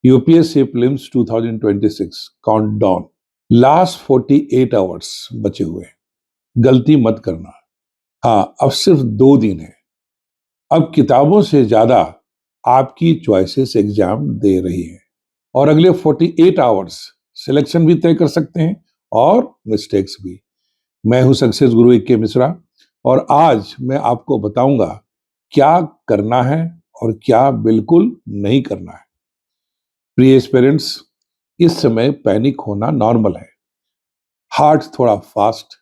UPSC prelims 2026 countdown. Last 48 hours बचे हुए हैं। गलती मत करना। हाँ, अब सिर्फ 2 दिन है। अब किताबों से ज्यादा आपकी चॉइसेस एग्जाम दे रही है और अगले 48 आवर्स सिलेक्शन भी तय कर सकते हैं और मिस्टेक्स भी। मैं हूं सक्सेस गुरु के मिश्रा और आज मैं आपको बताऊंगा क्या करना है और क्या बिल्कुल नहीं करना है। प्रिय पेरेंट्स, इस समय पैनिक होना नॉर्मल है। हार्ट थोड़ा फास्ट,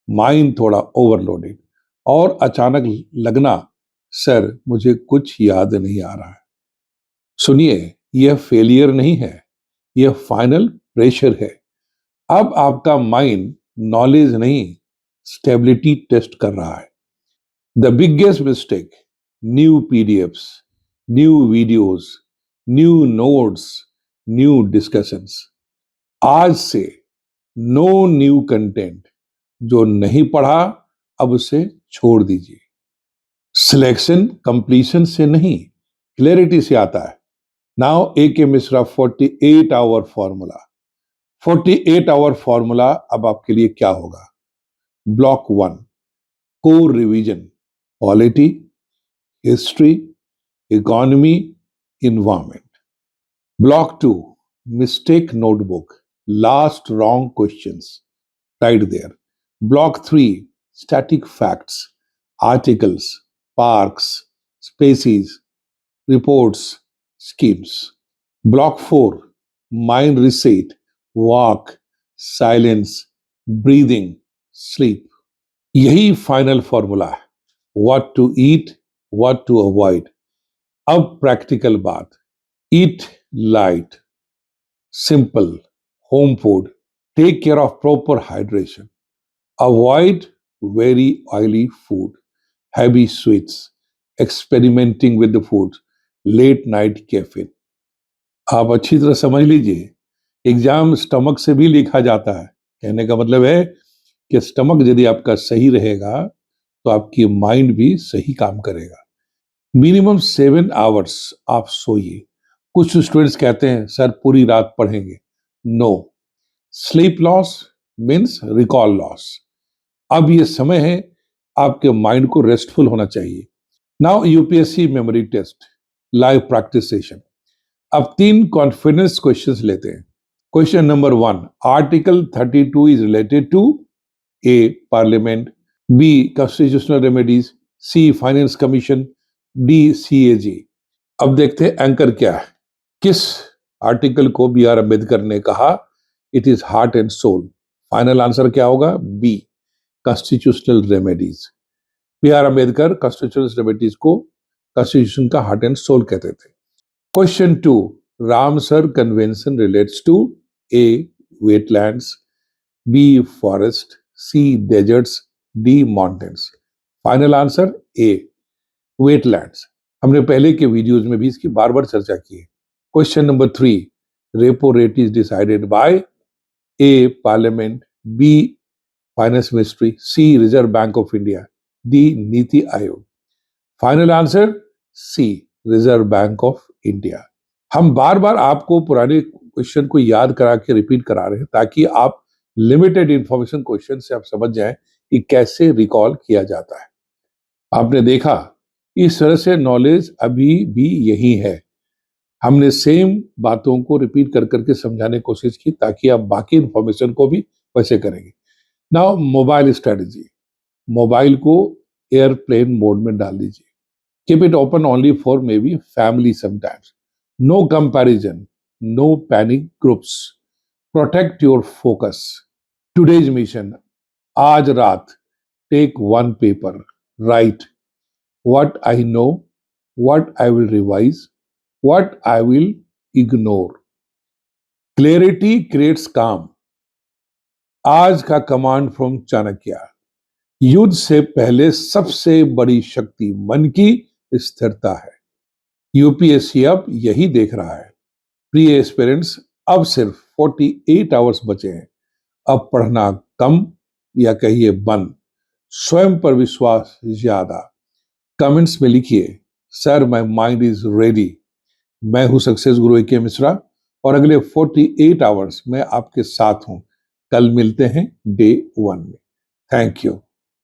माइंड थोड़ा ओवरलोडेड और अचानक लगना, सर मुझे कुछ याद नहीं आ रहा है। सुनिए, यह फेलियर नहीं है, यह फाइनल प्रेशर है। अब आपका माइंड नॉलेज नहीं, स्टेबिलिटी टेस्ट कर रहा है। The biggest mistake, new PDFs, new videos, new notes, new discussions. आज से नो न्यू कंटेंट। जो नहीं पढ़ा अब उसे छोड़ दीजिए। सिलेक्शन कंप्लीशन से नहीं, क्लैरिटी से आता है। Now AK Mishra 48 hour formula. 48 hour formula अब आपके लिए क्या होगा? Block 1, core revision, polity, history, economy, environment. Block 2, mistake notebook, last wrong questions, right there. Block 3, static facts, articles, parks, species, reports, schemes. Block 4, mind reset, walk, silence, breathing, sleep. यही final formula है। What to eat, what to avoid. अब practical बात। Eat light, simple, home food. Take care of proper hydration. Avoid very oily food, heavy sweets, experimenting with the food, late night caffeine. आप अच्छी तरह समझ लीजिए, exam stomach से भी लिखा जाता है। कहने का मतलब है कि स्टमक यदि आपका सही रहेगा तो आपकी माइंड भी सही काम करेगा। मिनिमम 7 आवर्स आप सोइए। कुछ स्टूडेंट्स कहते हैं सर पूरी रात पढ़ेंगे। No, sleep loss means recall loss. अब ये समय है आपके माइंड को रेस्टफुल होना चाहिए। Now UPSC memory test, live practice session. अब 3 कॉन्फिडेंस क्वेश्चंस लेते हैं। Question number 1, article 32 is related to A parliament, B constitutional remedies, C finance commission, D CAG। अब देखते हैं एंकर क्या है। किस आर्टिकल को BR अम्बेडकर ने कहा it is heart and soul? Final answer क्या होगा? B, constitutional remedies. BR Ambedkar constitutional remedies को कॉन्स्टिट्यूशन का हार्ट एंड सोल कहते थे। Question 2, Ramsar convention relates to A wetlands, B forest, C deserts, D mountains. Final answer A, wetlands. हमने पहले के videos में भी इसकी बार बार चर्चा की है। Question number 3, repo rate is decided by A parliament, B finance ministry, C reserve bank of India, D NITI Aayog. Final answer C, reserve bank of India. हम बार बार आपको पुराने क्वेश्चन को याद करा के रिपीट करा रहे हैं ताकि आप लिमिटेड इंफॉर्मेशन क्वेश्चन से आप समझ जाएं कि कैसे रिकॉल किया जाता है। आपने देखा इस तरह से नॉलेज अभी भी यही है। हमने सेम बातों को रिपीट कर करके समझाने की कोशिश की ताकि आप बाकी इंफॉर्मेशन को भी वैसे करेंगे। Now mobile strategy. मोबाइल को एयरप्लेन मोड में डाल दीजिए। Keep it open only for maybe family sometimes. No comparison, no panic groups, protect your focus. Today's mission, आज रात take 1 paper, right what I know, what I will revise, what I will ignore. Clarity creates calm. आज का command from Chanakya, युद्ध से पहले सबसे बड़ी शक्ति मन की स्थिरता है। यूपीएससी अब यही देख रहा है। प्रिय एस्पिरेंट्स, अब सिर्फ 48 आवर्स बचे हैं। अब पढ़ना कम या कहिए बंद, स्वयं पर विश्वास ज्यादा। कमेंट्स में लिखिए sir my mind is ready, मैं हूं सक्सेस गुरु ए के मिश्रा और अगले 48 आवर्स मैं आपके साथ हूं। कल मिलते हैं डे 1 में। Thank you.